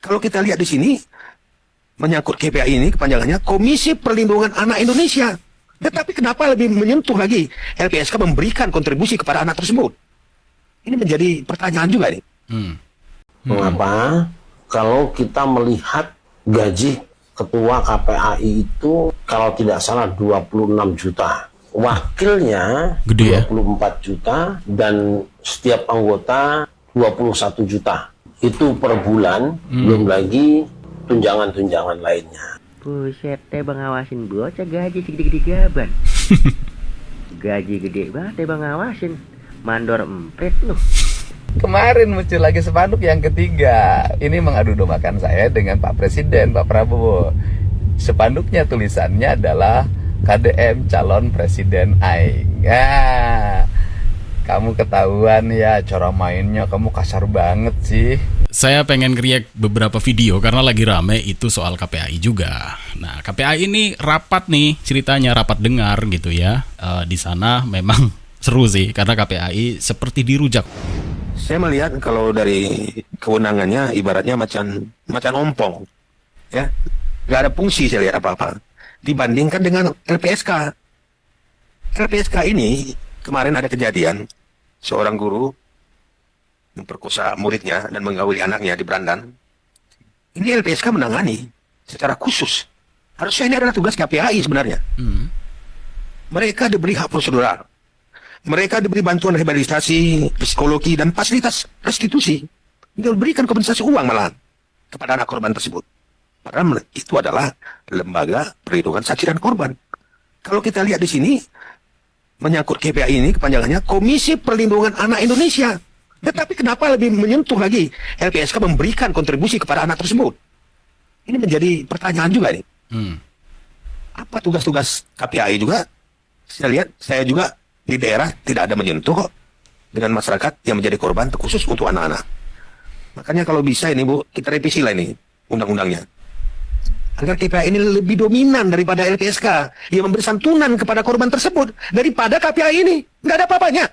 Kalau kita lihat di sini, menyangkut KPAI ini, kepanjangannya Komisi Perlindungan Anak Indonesia. Tetapi kenapa lebih menyentuh lagi LPSK memberikan kontribusi kepada anak tersebut? Ini menjadi pertanyaan juga nih. Mengapa kalau kita melihat gaji ketua KPAI itu kalau tidak salah 26 juta, wakilnya Gede ya? 24 juta, dan setiap anggota 21 juta. Itu per bulan, belum lagi tunjangan-tunjangan lainnya. Buset teh bang ngawasin bocah gaji segede-gede gaban. Gaji gede banget teh bang ngawasin. Mandor empret loh. Kemarin muncul lagi spanduk yang ketiga. Ini mengadu dombakan saya dengan Pak Presiden, Pak Prabowo. Spanduknya tulisannya adalah KDM calon presiden aing. Ya, kamu ketahuan ya cara mainnya, kamu kasar banget sih. Saya pengen react beberapa video karena lagi rame itu soal KPAI juga. Nah, KPAI ini rapat nih, ceritanya rapat dengar gitu ya. Di sana memang seru sih karena KPAI seperti dirujak. Saya melihat kalau dari kewenangannya ibaratnya macan ompong, ya, nggak ada fungsi saya lihat apa-apa. Dibandingkan dengan LPSK. LPSK ini kemarin ada kejadian seorang guru memperkosa muridnya dan menggauli anaknya di Brandan. Ini LPSK menangani secara khusus. Harusnya ini adalah tugas KPAI sebenarnya. Mereka diberi hak prosedural. Mereka diberi bantuan rehabilitasi, psikologi, dan fasilitas restitusi. Diberikan kompensasi uang malahan kepada anak korban tersebut. Padahal itu adalah lembaga perlindungan saksi dan korban. Kalau kita lihat di sini, menyangkut KPAI ini, kepanjangannya Komisi Perlindungan Anak Indonesia. Tetapi kenapa lebih menyentuh lagi LPSK memberikan kontribusi kepada anak tersebut? Ini menjadi pertanyaan juga nih. Apa tugas-tugas KPAI juga? Saya juga di daerah tidak ada menyentuh kok dengan masyarakat yang menjadi korban terkhusus untuk anak-anak. Makanya kalau bisa ini Bu, kita revisi lah ini undang-undangnya. Agar KPAI ini lebih dominan daripada LPSK yang memberi santunan kepada korban tersebut daripada KPAI ini. Nggak ada apa-apanya.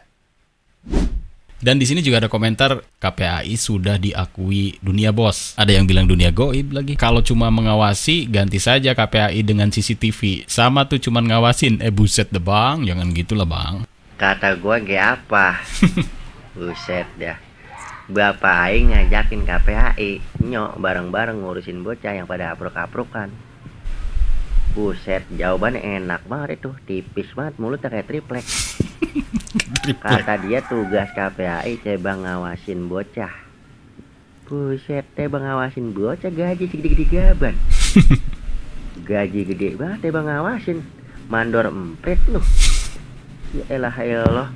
Dan di sini juga ada komentar KPAI sudah diakui dunia bos. Ada yang bilang dunia goib lagi. Kalau cuma mengawasi, ganti saja KPAI dengan CCTV. Sama tuh cuman ngawasin. Buset deh bang, jangan gitulah bang. Kata gua kayak apa? Buset dah. Bapak aing ngajakin KPAI nyok bareng-bareng ngurusin bocah yang pada aprok-aprokan. Buset, jawabannya enak banget itu. Tipis banget, mulutnya kayak triplek. Kata dia tugas KPAI coba ngawasin bocah. Buset teh bang ngawasin bocah gaji segede-gede gaban. Gaji gede banget teh bang ngawasin. Mandor empret loh. Ya elah.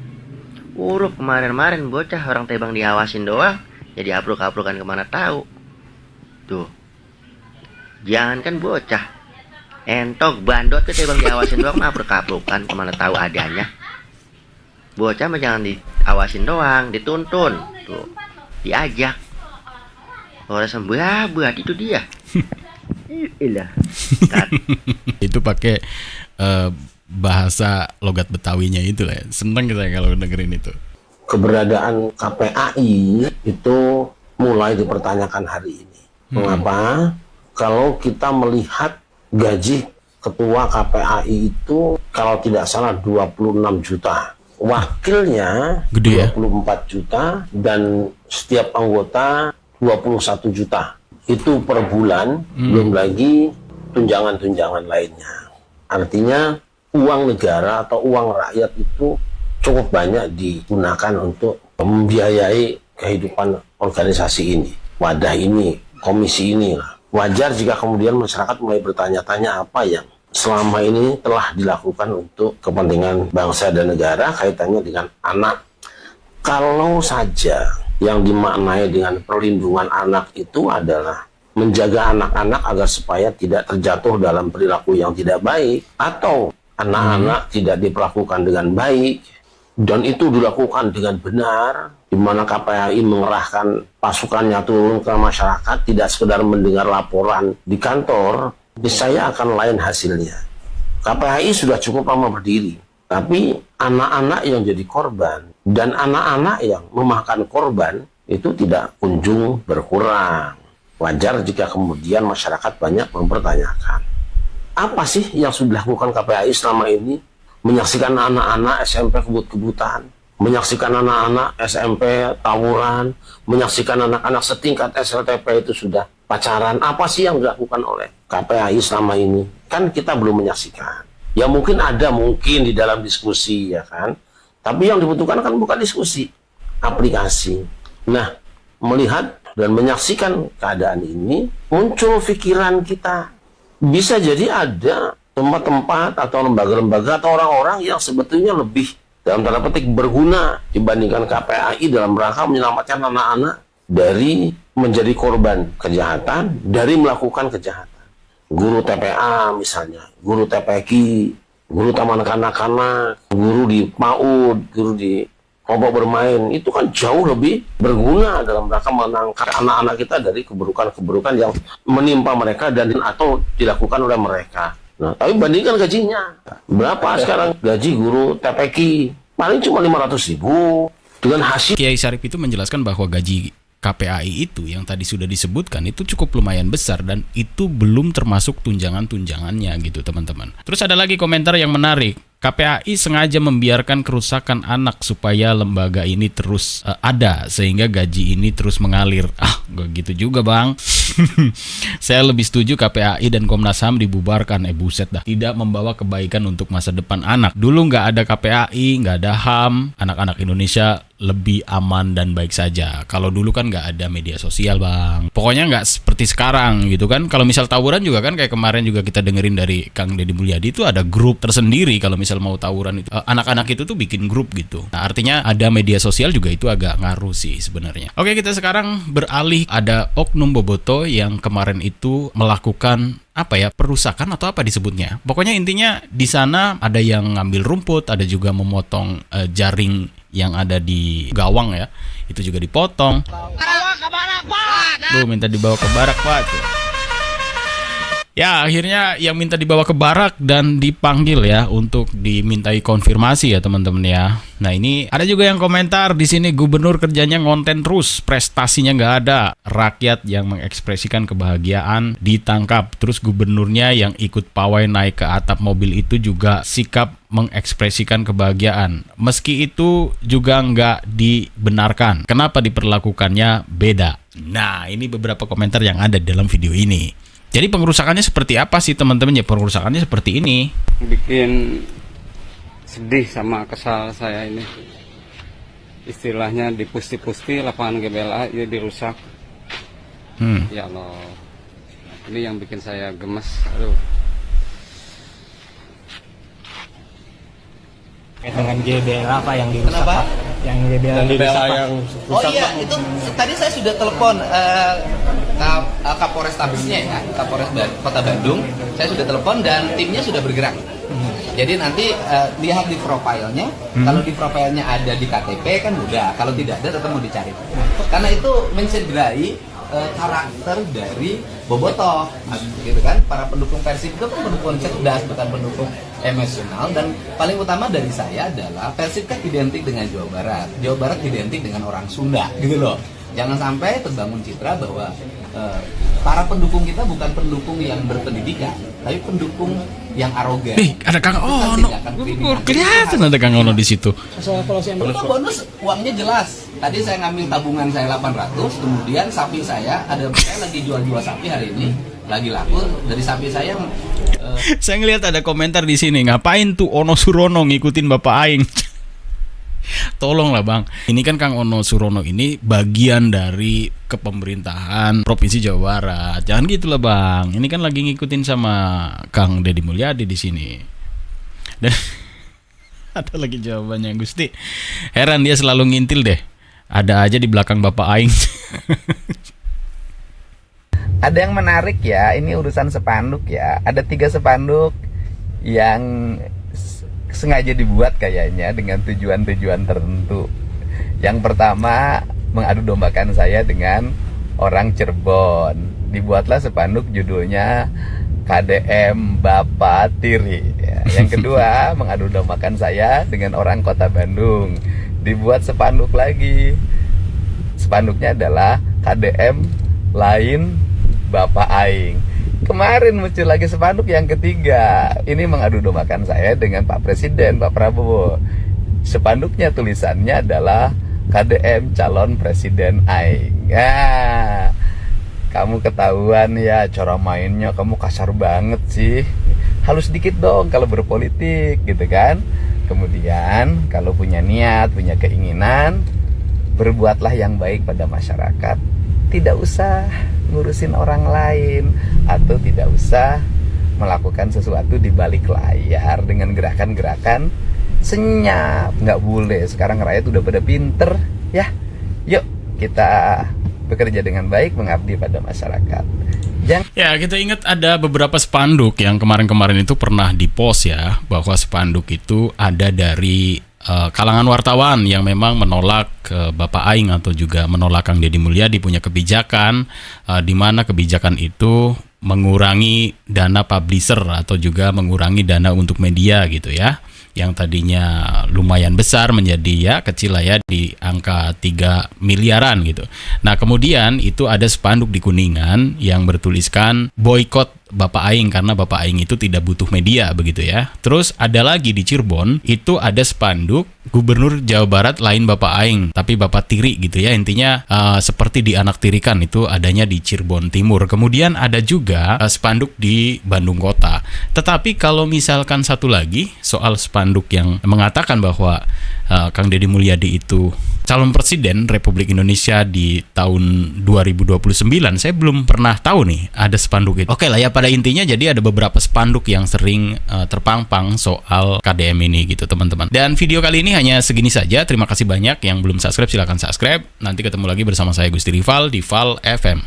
Uruk kemarin-kemarin bocah orang teh bang diawasin doang. Jadi aprok-aprokan kemana tahu. Tuh. Jangankan bocah. Entok bandot teh bang diawasin doang aprok-aprokan kemana tahu adanya. Bocah mah jangan diawasin doang, dituntun. Tuh, diajak. Orang sembah buat itu dia. Iyalah. Itu pakai bahasa logat Betawinya itu lah. Seneng saya kalau dengerin itu. Keberadaan KPAI itu mulai dipertanyakan hari ini. Mengapa? Kalau kita melihat gaji ketua KPAI itu kalau tidak salah 26 juta. Wakilnya Gede ya? 24 juta dan setiap anggota 21 juta. Itu per bulan, belum lagi tunjangan-tunjangan lainnya. Artinya uang negara atau uang rakyat itu cukup banyak digunakan untuk membiayai kehidupan organisasi ini, wadah ini, komisi ini. Wajar jika kemudian masyarakat mulai bertanya-tanya apa yang selama ini telah dilakukan untuk kepentingan bangsa dan negara kaitannya dengan anak. Kalau saja yang dimaknai dengan perlindungan anak itu adalah menjaga anak-anak agar supaya tidak terjatuh dalam perilaku yang tidak baik, atau anak-anak tidak diperlakukan dengan baik, dan itu dilakukan dengan benar, di mana KPAI mengerahkan pasukannya turun ke masyarakat, tidak sekedar mendengar laporan di kantor, saya akan lain hasilnya. KPAI sudah cukup lama berdiri, tapi anak-anak yang jadi korban dan anak-anak yang memakan korban itu tidak kunjung berkurang. wajar jika kemudian masyarakat banyak mempertanyakan, apa sih yang sudah dilakukan KPAI selama ini? Menyaksikan anak-anak SMP kebut-kebutan, menyaksikan anak-anak SMP tawuran, menyaksikan anak-anak setingkat SLTP itu sudah pacaran. Apa sih yang dilakukan oleh KPAI selama ini? Kan kita belum menyaksikan. Ya mungkin ada, mungkin di dalam diskusi, ya kan. Tapi yang dibutuhkan kan bukan diskusi, aplikasi. Nah, melihat dan menyaksikan keadaan ini, muncul pikiran kita. Bisa jadi ada tempat-tempat atau lembaga-lembaga atau orang-orang yang sebetulnya lebih dalam tanda petik berguna dibandingkan KPAI dalam rangka menyelamatkan anak-anak dari menjadi korban kejahatan, dari melakukan kejahatan. Guru TPA misalnya, guru TPQ, guru taman kanak-kanak, guru di PAUD, guru di kelompok bermain, itu kan jauh lebih berguna dalam rangka menangkap anak-anak kita dari keburukan-keburukan yang menimpa mereka dan atau dilakukan oleh mereka. Nah, tapi bandingkan gajinya. Berapa sekarang gaji guru TPQ? Paling cuma 500.000 dengan hasil. Kiai Syarif itu menjelaskan bahwa gaji KPAI itu yang tadi sudah disebutkan itu cukup lumayan besar dan itu belum termasuk tunjangan-tunjangannya gitu teman-teman. Terus ada lagi komentar yang menarik. KPAI sengaja membiarkan kerusakan anak supaya lembaga ini terus ada sehingga gaji ini terus mengalir. Gak gitu juga bang. Saya lebih setuju KPAI dan Komnas HAM dibubarkan. Buset dah. Tidak membawa kebaikan untuk masa depan anak. Dulu nggak ada KPAI, nggak ada HAM, anak-anak Indonesia lebih aman dan baik saja. Kalau dulu kan nggak ada media sosial bang. Pokoknya nggak seperti sekarang gitu kan. Kalau misal tawuran juga kan kayak kemarin juga kita dengerin dari Kang Deddy Mulyadi itu ada grup tersendiri kalau misal mau tawuran itu. Anak-anak itu tuh bikin grup gitu. Nah artinya ada media sosial juga itu agak ngaruh sih sebenarnya. Oke, kita sekarang beralih. Ada oknum bobotoh yang kemarin itu melakukan perusakan atau apa disebutnya. Pokoknya intinya di sana ada yang ngambil rumput, ada juga memotong jaring yang ada di gawang ya. Itu juga dipotong. Minta dibawa ke barak Pak. Ya akhirnya yang minta dibawa ke barak dan dipanggil ya untuk dimintai konfirmasi ya teman-teman ya. Nah ini ada juga yang komentar di sini, gubernur kerjanya ngonten terus, prestasinya nggak ada, rakyat yang mengekspresikan kebahagiaan ditangkap, terus gubernurnya yang ikut pawai naik ke atap mobil itu juga sikap mengekspresikan kebahagiaan, meski itu juga nggak dibenarkan. Kenapa diperlakukannya beda? Nah ini beberapa komentar yang ada di dalam video ini. Jadi pengerusakannya seperti apa sih teman-teman? Ya pengerusakannya seperti ini. Bikin sedih sama kesal saya ini. Istilahnya dipusti-pusti lapangan GBLA ya dirusak. Ya Allah. Ini yang bikin saya gemes. Aduh. Dengan GBLA apa yang dirusak? Kenapa? Yang GBLA yang rusak. Oh iya, itu tadi saya sudah telepon Kapolres Tabesnya ya, Kapolres Kota Bandung. Saya sudah telepon dan timnya sudah bergerak. Jadi nanti lihat di profilnya. Kalau di profilnya ada di KTP kan mudah. Kalau tidak ada tetap mau dicari. Karena itu mencederai karakter dari bobotoh, gitu kan. Para pendukung Persib itu kan pendukung cerdas, bukan pendukung emosional. Dan paling utama dari saya adalah Persib kan identik dengan Jawa Barat. Jawa Barat identik dengan orang Sunda, gitu loh. Jangan sampai terbangun citra bahwa para pendukung kita bukan pendukung yang berpendidikan, tapi pendukung yang arogan. Ada Kang Ono. Kelihatan ada Kang Ono di situ. Itu bonus uangnya jelas. Tadi saya ngambil tabungan saya 800, kemudian sapi saya saya lagi jual-jual sapi hari ini, lagi laku dari sapi saya. Saya ngelihat ada komentar di sini, ngapain tuh Ono Surono ngikutin Bapak Aing? Tolonglah Bang, ini kan Kang Ono Surono ini bagian dari kepemerintahan Provinsi Jawa Barat. Jangan gitulah Bang, ini kan lagi ngikutin sama Kang Deddy Mulyadi di sini. Dan ada lagi jawabannya Gusti. Heran dia selalu ngintil deh. Ada aja di belakang Bapak Aing. Ada yang menarik ya, ini urusan spanduk ya. Ada 3 spanduk yang sengaja dibuat kayaknya dengan tujuan-tujuan tertentu. Yang pertama, mengadu dombakan saya dengan orang Cirebon. Dibuatlah spanduk judulnya KDM Bapak Tiri. Yang kedua, mengadu dombakan saya dengan orang Kota Bandung. Dibuat spanduk lagi. Spanduknya adalah KDM lain Bapak Aing. Kemarin muncul lagi spanduk yang ketiga. Ini mengadu dombakan saya dengan Pak Presiden, Pak Prabowo. Spanduknya tulisannya adalah KDM calon presiden Aing. Ya, kamu ketahuan ya cara mainnya, kamu kasar banget sih. Halus dikit dong kalau berpolitik gitu kan. Kemudian kalau punya niat, punya keinginan, berbuatlah yang baik pada masyarakat. Tidak usah ngurusin orang lain, atau tidak usah melakukan sesuatu di balik layar dengan gerakan-gerakan senyap. Nggak boleh. Sekarang rakyat udah pada pinter ya. Yuk kita bekerja dengan baik, mengabdi pada masyarakat. Ya, kita ingat ada beberapa spanduk yang kemarin-kemarin itu pernah di-post ya, bahwa spanduk itu ada dari kalangan wartawan yang memang menolak Bapak Aing atau juga menolak Kang Deddy Mulyadi punya kebijakan, di mana kebijakan itu mengurangi dana publisher atau juga mengurangi dana untuk media gitu ya, yang tadinya lumayan besar menjadi ya kecil lah ya, di angka 3 miliaran gitu. Nah kemudian itu ada spanduk di Kuningan yang bertuliskan boykot Bapak Aing karena Bapak Aing itu tidak butuh media begitu ya. Terus ada lagi di Cirebon itu ada spanduk Gubernur Jawa Barat lain Bapak Aing tapi Bapak Tiri gitu ya, intinya seperti dianak tirikan, itu adanya di Cirebon Timur. Kemudian ada juga spanduk di Bandung Kota. Tetapi kalau misalkan satu lagi soal spanduk yang mengatakan bahwa Kang Deddy Mulyadi itu calon presiden Republik Indonesia di tahun 2029, saya belum pernah tahu nih ada spanduk itu. Oke lah ya, pada intinya jadi ada beberapa spanduk yang sering terpampang soal KDM ini gitu teman-teman. Dan video kali ini hanya segini saja. Terima kasih banyak. Yang belum subscribe silahkan subscribe. Nanti ketemu lagi bersama saya Gusti Rival di Val FM.